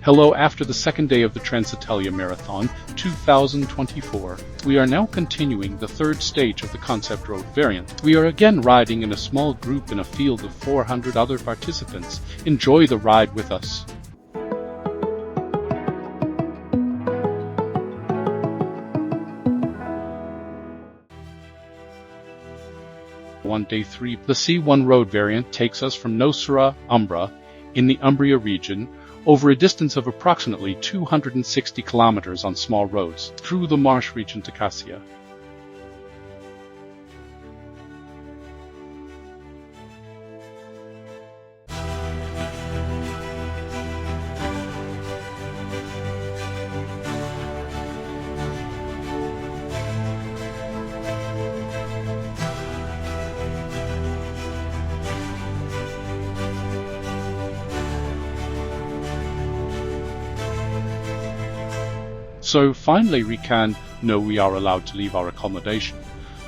Hello, after the second day of the Transitalia Marathon 2024, we are now continuing the third stage of the concept road variant. We are again riding in a small group in a field of 400 other participants. Enjoy the ride with us. On day 3, the C1 road variant takes us from Nocera, Umbra, in the Umbria region, over a distance of approximately 260 kilometers on small roads, through the marsh region to Cascia. So finally we are allowed to leave our accommodation.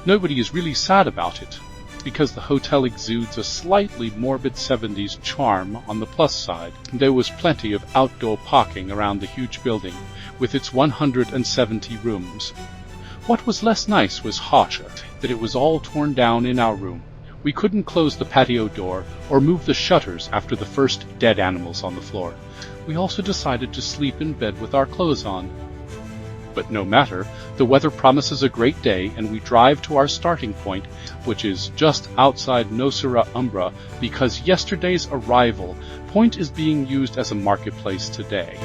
Nobody is really sad about it, because the hotel exudes a slightly morbid 70s charm on the plus side. There was plenty of outdoor parking around the huge building, with its 170 rooms. What was less nice was harsher, that it was all torn down in our room. We couldn't close the patio door or move the shutters after the first dead animals on the floor. We also decided to sleep in bed with our clothes on. But no matter, the weather promises a great day, and we drive to our starting point, which is just outside Nocera, Umbra, because yesterday's arrival point is being used as a marketplace today.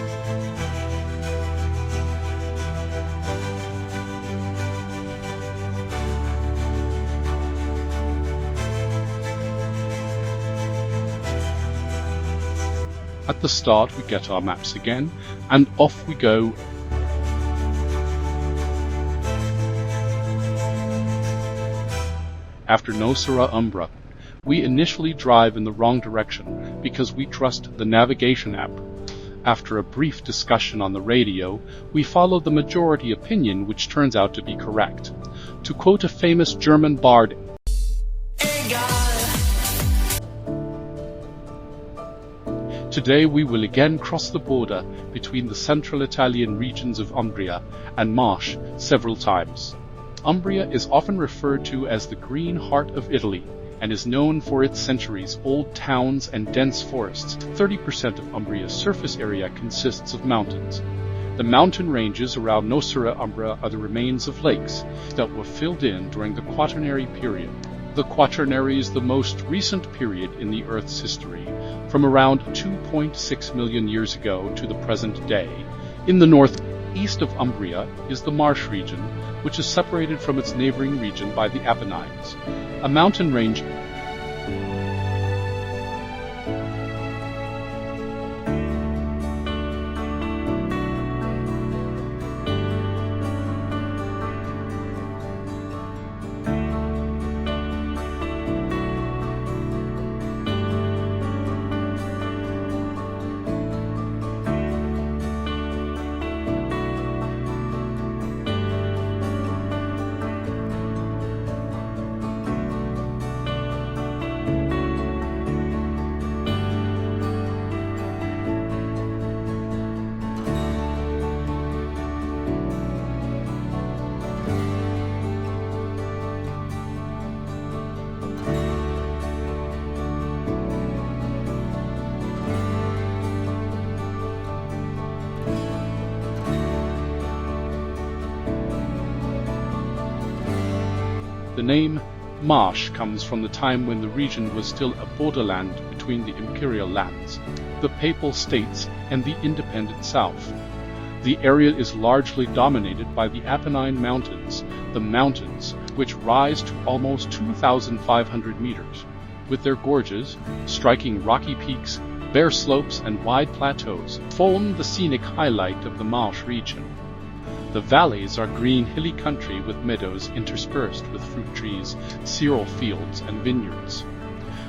At the start, we get our maps again, and off we go. After Nocera, Umbra, we initially drive in the wrong direction because we trust the navigation app. After a brief discussion on the radio, we follow the majority opinion, which turns out to be correct. To quote a famous German bard, today we will again cross the border between the central Italian regions of Umbria and Marche several times. Umbria is often referred to as the Green Heart of Italy and is known for its centuries-old towns and dense forests. 30% of Umbria's surface area consists of mountains. The mountain ranges around Nocera, Umbra are the remains of lakes that were filled in during the Quaternary period. The Quaternary is the most recent period in the Earth's history, from around 2.6 million years ago to the present day. In the northeast of Umbria is the marsh region, which is separated from its neighboring region by the Apennines, a mountain range. The name Marche comes from the time when the region was still a borderland between the imperial lands, the Papal States, and the independent South. The area is largely dominated by the Apennine Mountains, the mountains which rise to almost 2,500 meters, with their gorges, striking rocky peaks, bare slopes, and wide plateaus, form the scenic highlight of the Marche region. The valleys are green, hilly country with meadows interspersed with fruit trees, cereal fields, and vineyards.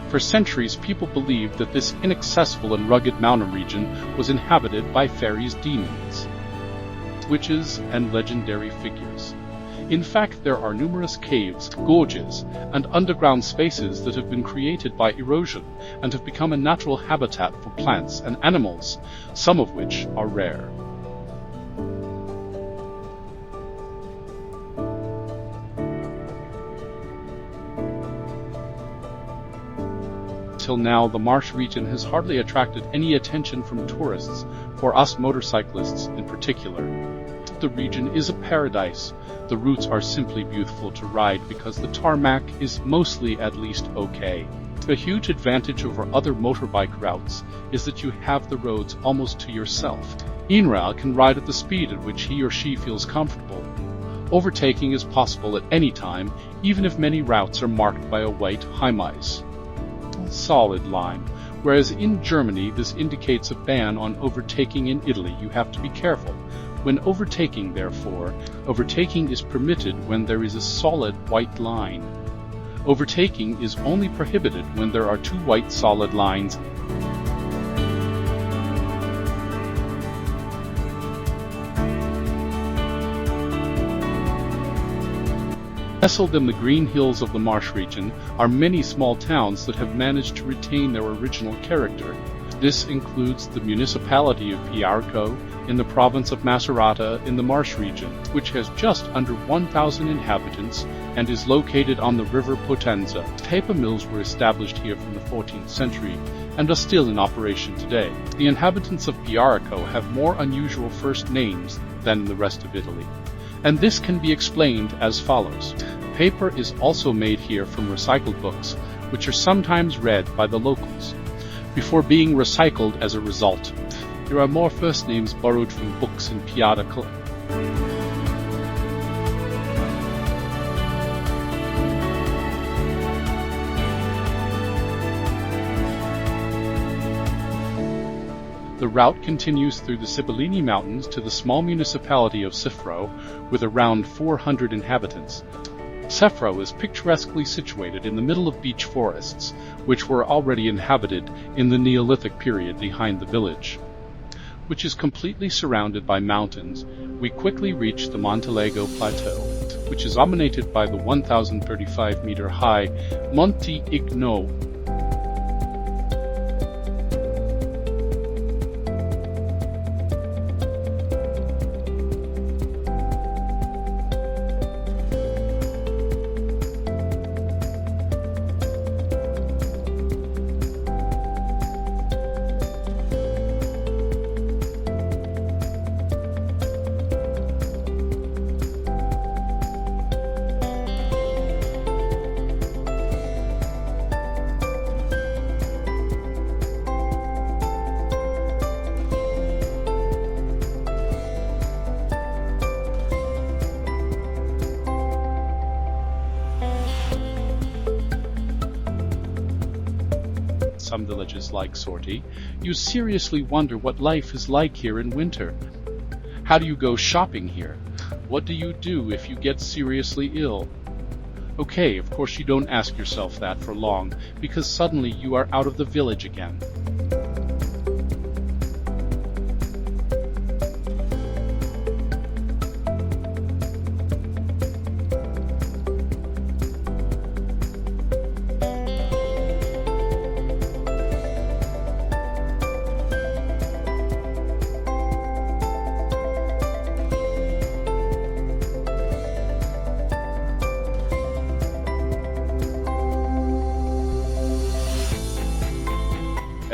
For centuries, people believed that this inaccessible and rugged mountain region was inhabited by fairies, demons, witches, and legendary figures. In fact, there are numerous caves, gorges, and underground spaces that have been created by erosion and have become a natural habitat for plants and animals, some of which are rare. Till now, the marsh region has hardly attracted any attention from tourists, for us motorcyclists in particular. The region is a paradise. The routes are simply beautiful to ride because the tarmac is mostly at least okay. A huge advantage over other motorbike routes is that you have the roads almost to yourself. Inra can ride at the speed at which he or she feels comfortable. Overtaking is possible at any time, even if many routes are marked by a white Heimeis solid line, whereas in Germany this indicates a ban on overtaking. In Italy you have to be careful. When overtaking, therefore, overtaking is permitted when there is a solid white line. Overtaking is only prohibited when there are two white solid lines. Nestled in the green hills of the marsh region are many small towns that have managed to retain their original character. This includes the municipality of Piarco in the province of Macerata in the marsh region, which has just under 1,000 inhabitants and is located on the river Potenza. Paper mills were established here from the 14th century and are still in operation today. The inhabitants of Piarco have more unusual first names than in the rest of Italy, and this can be explained as follows. Paper is also made here from recycled books, which are sometimes read by the locals, before being recycled as a result. There are more first names borrowed from books in Piarco. The route continues through the Sibillini Mountains to the small municipality of Cifro, with around 400 inhabitants. Cifro is picturesquely situated in the middle of beech forests, which were already inhabited in the Neolithic period behind the village. Which is completely surrounded by mountains. We quickly reach the Montelago Plateau, which is dominated by the 1,035-meter-high Monte Igno. Some villages like Sorti, you seriously wonder what life is like here in winter. How do you go shopping here? What do you do if you get seriously ill? Okay, of course you don't ask yourself that for long, because suddenly you are out of the village again.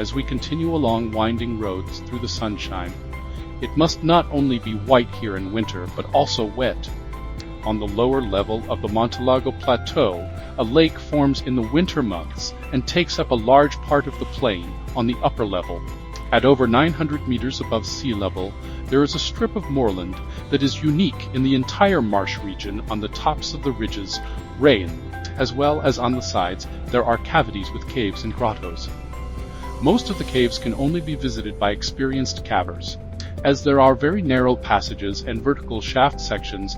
As we continue along winding roads through the sunshine, it must not only be white here in winter, but also wet. On the lower level of the Montelago Plateau, a lake forms in the winter months and takes up a large part of the plain on the upper level. At over 900 meters above sea level, there is a strip of moorland that is unique in the entire marsh region. On the tops of the ridges, rain, as well as on the sides, there are cavities with caves and grottos. Most of the caves can only be visited by experienced cavers, as there are very narrow passages and vertical shaft sections.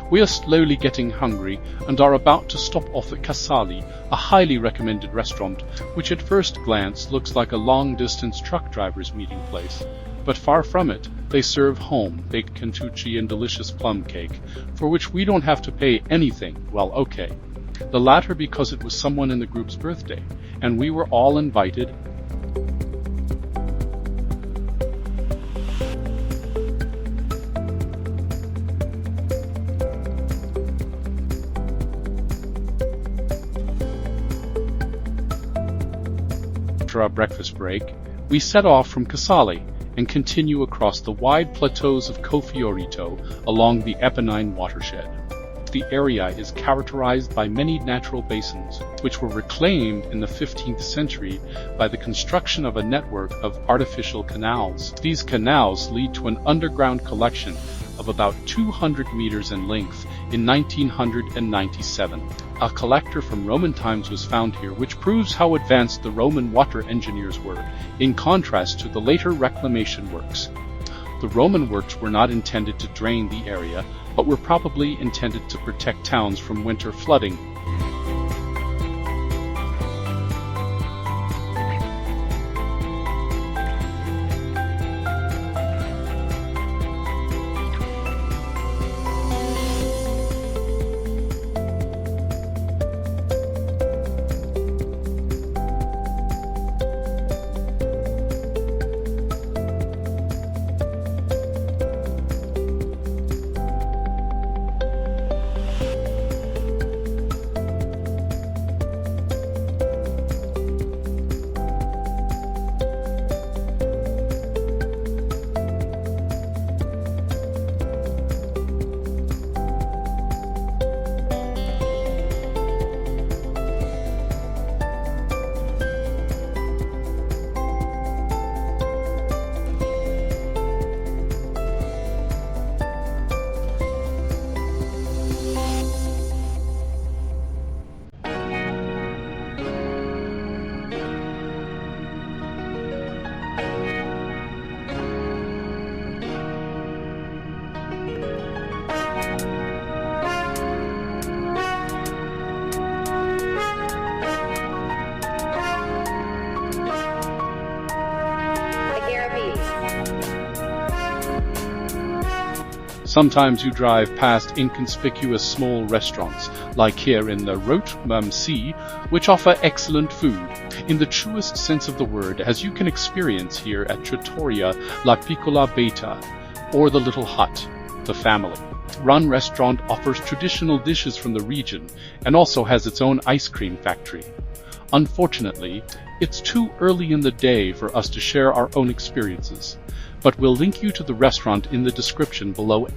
We are slowly getting hungry and are about to stop off at Casali, a highly recommended restaurant, which at first glance looks like a long-distance truck driver's meeting place. But far from it, they serve home-baked cantucci and delicious plum cake, for which we don't have to pay anything, well, okay. The latter because it was someone in the group's birthday, and we were all invited. After our breakfast break, we set off from Casali and continue across the wide plateaus of Cofiorito along the Apennine watershed. The area is characterized by many natural basins, which were reclaimed in the 15th century by the construction of a network of artificial canals. These canals lead to an underground collection of about 200 meters in length in 1997. A collector from Roman times was found here, which proves how advanced the Roman water engineers were, in contrast to the later reclamation works. The Roman works were not intended to drain the area, but were probably intended to protect towns from winter flooding. Sometimes you drive past inconspicuous small restaurants, like here in the Rote, which offer excellent food, in the truest sense of the word, as you can experience here at Trattoria, La Piccola Baita, or the Little Hut, the family-run restaurant offers traditional dishes from the region and also has its own ice cream factory. Unfortunately, it's too early in the day for us to share our own experiences, but we'll link you to the restaurant in the description below.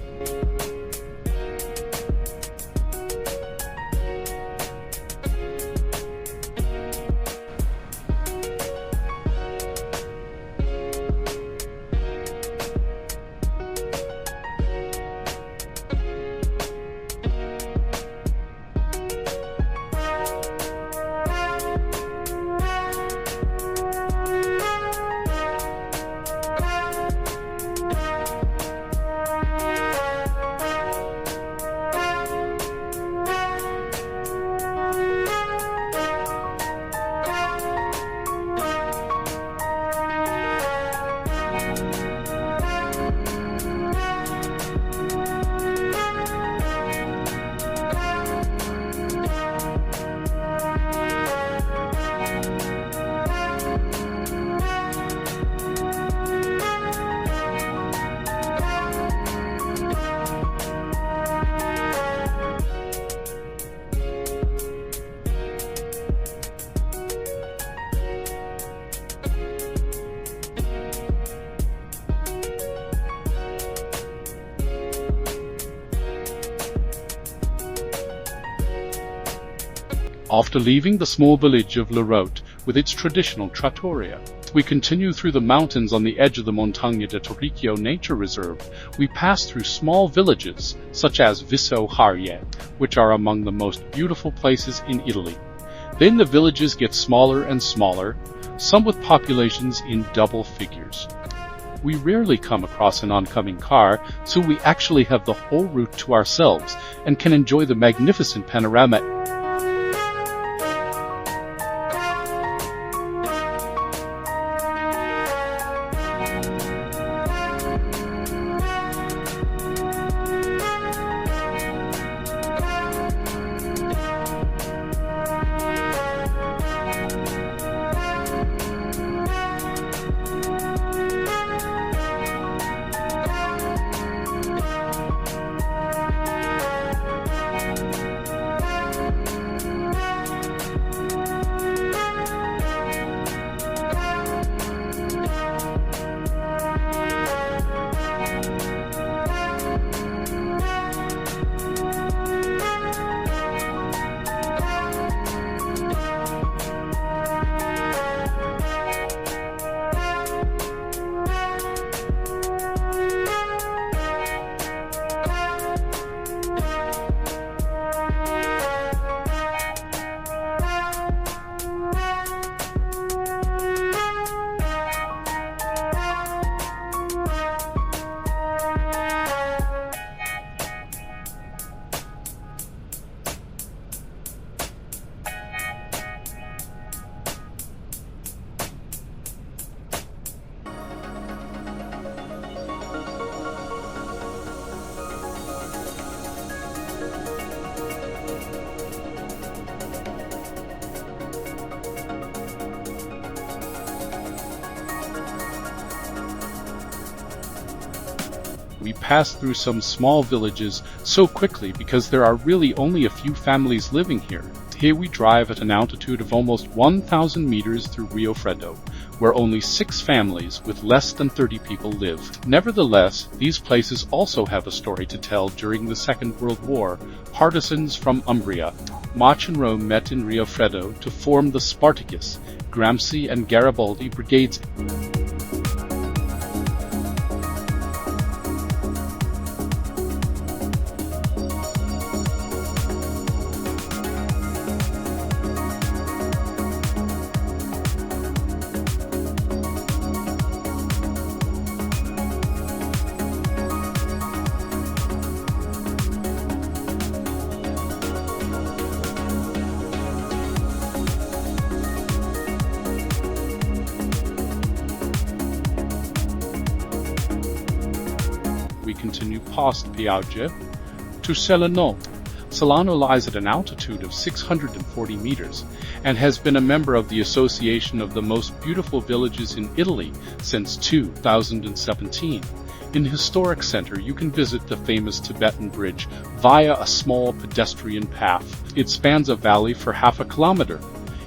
After leaving the small village of Rote with its traditional Trattoria, we continue through the mountains on the edge of the Montagna de Torricchio Nature Reserve. We pass through small villages, such as Viso Harje, which are among the most beautiful places in Italy. Then the villages get smaller and smaller, some with populations in double figures. We rarely come across an oncoming car, so we actually have the whole route to ourselves and can enjoy the magnificent panorama. We pass through some small villages so quickly because there are really only a few families living here. Here we drive at an altitude of almost 1,000 meters through Rio Freddo, where only 6 families with less than 30 people live. Nevertheless, these places also have a story to tell. During the Second World War, partisans from Umbria, March and Rome met in Rio Freddo to form the Spartacus, Gramsci and Garibaldi brigades. We continue past Piaggia to Celano. Celano lies at an altitude of 640 meters and has been a member of the Association of the Most Beautiful Villages in Italy since 2017. In the historic center, you can visit the famous Tibetan Bridge via a small pedestrian path. It spans a valley for half a kilometer.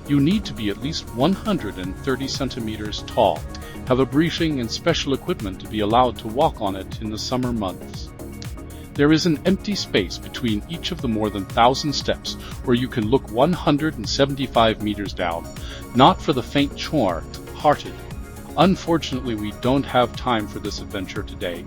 You need to be at least 130 centimeters tall, have a briefing and special equipment to be allowed to walk on it in the summer months. There is an empty space between each of the more than 1,000 steps where you can look 175 meters down, not for the faint-hearted. Unfortunately, we don't have time for this adventure today.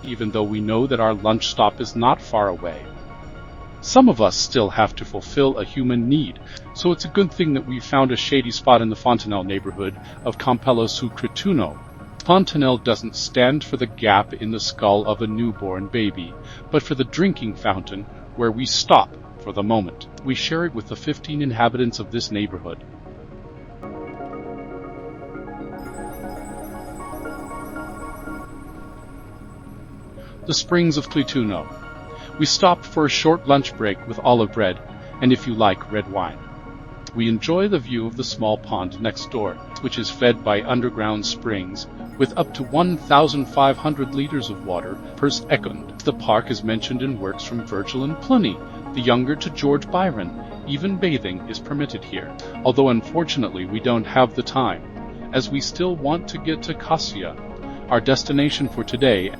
even though we know that our lunch stop is not far away. Some of us still have to fulfill a human need, so it's a good thing that we found a shady spot in the Fontanelle neighborhood of Campello sul Clitunno. Fontanelle doesn't stand for the gap in the skull of a newborn baby, but for the drinking fountain where we stop for the moment. We share it with the 15 inhabitants of this neighborhood. The Springs of Clitunno. We stopped for a short lunch break with olive bread, and if you like, red wine. We enjoy the view of the small pond next door, which is fed by underground springs, with up to 1,500 liters of water per second. The park is mentioned in works from Virgil and Pliny, the younger to George Byron. Even bathing is permitted here, although unfortunately we don't have the time, as we still want to get to Cascia, our destination for today.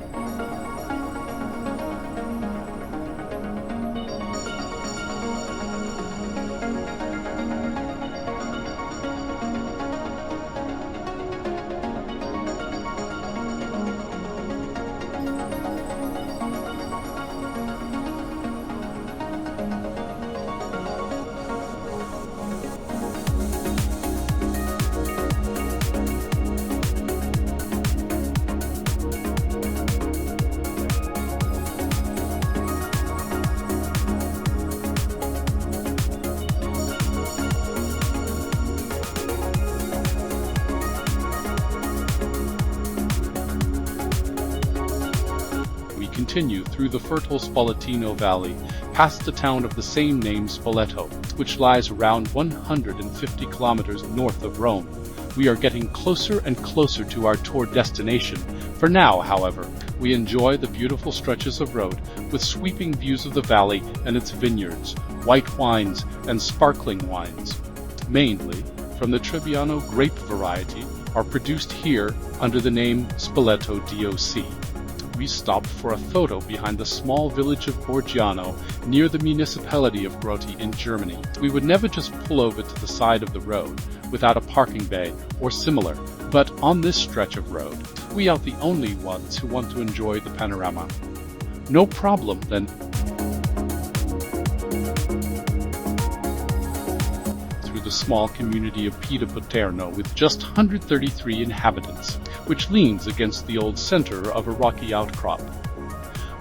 Continue through the fertile Spoletino Valley, past the town of the same name Spoleto, which lies around 150 kilometers north of Rome. We are getting closer and closer to our tour destination. For now, however, we enjoy the beautiful stretches of road with sweeping views of the valley and its vineyards, white wines and sparkling wines, mainly from the Trebbiano grape variety, are produced here under the name Spoleto DOC. We stopped for a photo behind the small village of Borgiano near the municipality of Rote in Germany. We would never just pull over to the side of the road without a parking bay or similar, but on this stretch of road, we are the only ones who want to enjoy the panorama. No problem then. Through the small community of Piede Paterno with just 133 inhabitants, which leans against the old center of a rocky outcrop.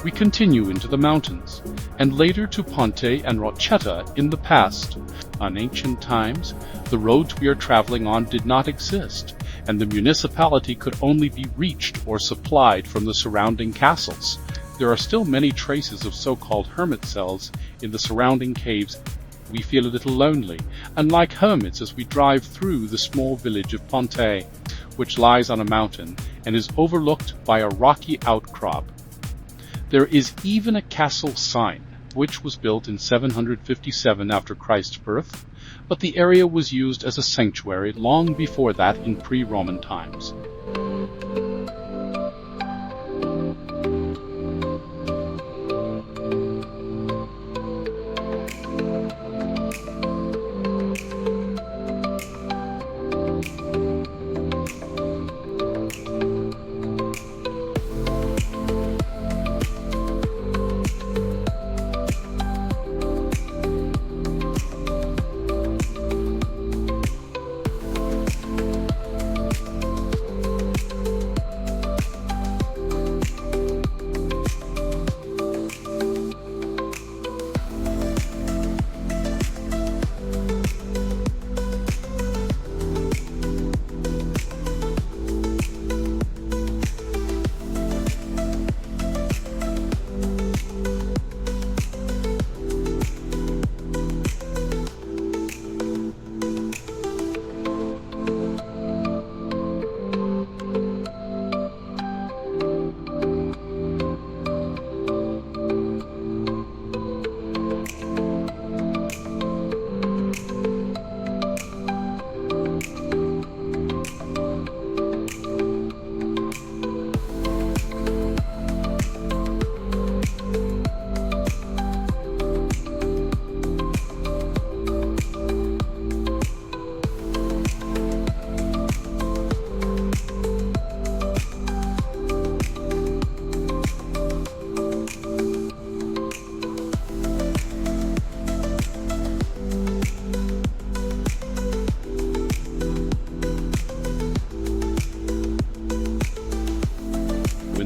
We continue into the mountains, and later to Ponte and Rocetta in the past. In ancient times, the roads we are traveling on did not exist, and the municipality could only be reached or supplied from the surrounding castles. There are still many traces of so-called hermit cells in the surrounding caves. We feel a little lonely, and like hermits as we drive through the small village of Ponte, which lies on a mountain and is overlooked by a rocky outcrop. There is even a castle sign, which was built in 757 after Christ's birth, but the area was used as a sanctuary long before that in pre-Roman times.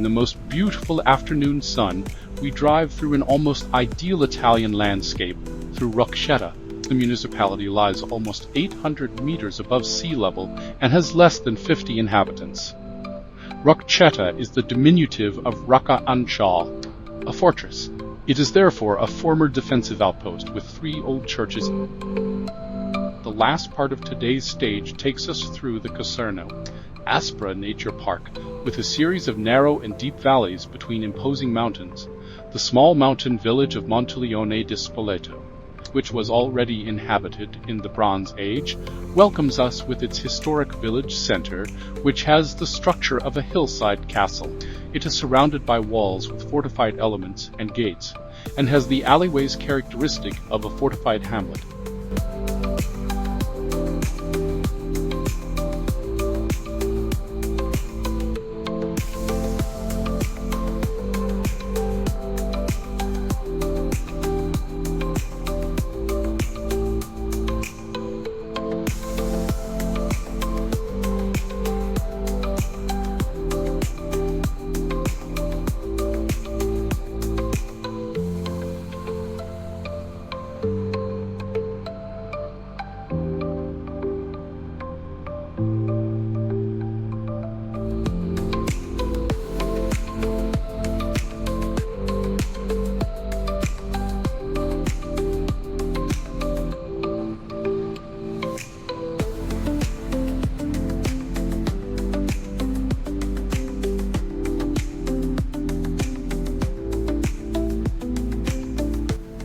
the most beautiful afternoon sun, we drive through an almost ideal Italian landscape through Nocera. The municipality lies almost 800 meters above sea level and has less than 50 inhabitants. Nocera is the diminutive of Rocca Anchal, a fortress. It is therefore a former defensive outpost with 3 old churches. The last part of today's stage takes us through the Caserno, Aspra Nature Park, with a series of narrow and deep valleys between imposing mountains. The small mountain village of Monteleone di Spoleto, which was already inhabited in the Bronze Age, welcomes us with its historic village center, which has the structure of a hillside castle. It is surrounded by walls with fortified elements and gates, and has the alleyways characteristic of a fortified hamlet.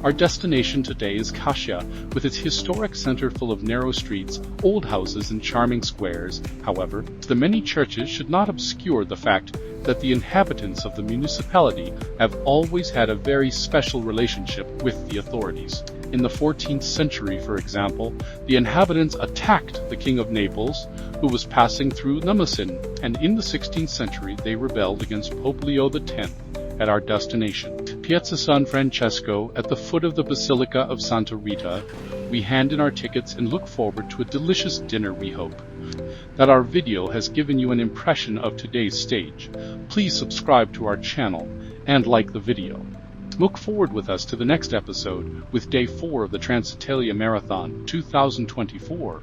Our destination today is Cascia, with its historic center full of narrow streets, old houses, and charming squares. However, the many churches should not obscure the fact that the inhabitants of the municipality have always had a very special relationship with the authorities. In the 14th century, for example, the inhabitants attacked the King of Naples, who was passing through Nemocin, and in the 16th century they rebelled against Pope Leo X. At our destination, Piazza San Francesco, at the foot of the Basilica of Santa Rita, we hand in our tickets and look forward to a delicious dinner. We hope that our video has given you an impression of today's stage. Please subscribe to our channel and like the video. Look forward with us to the next episode with Day 4 of the Transitalia Marathon 2024.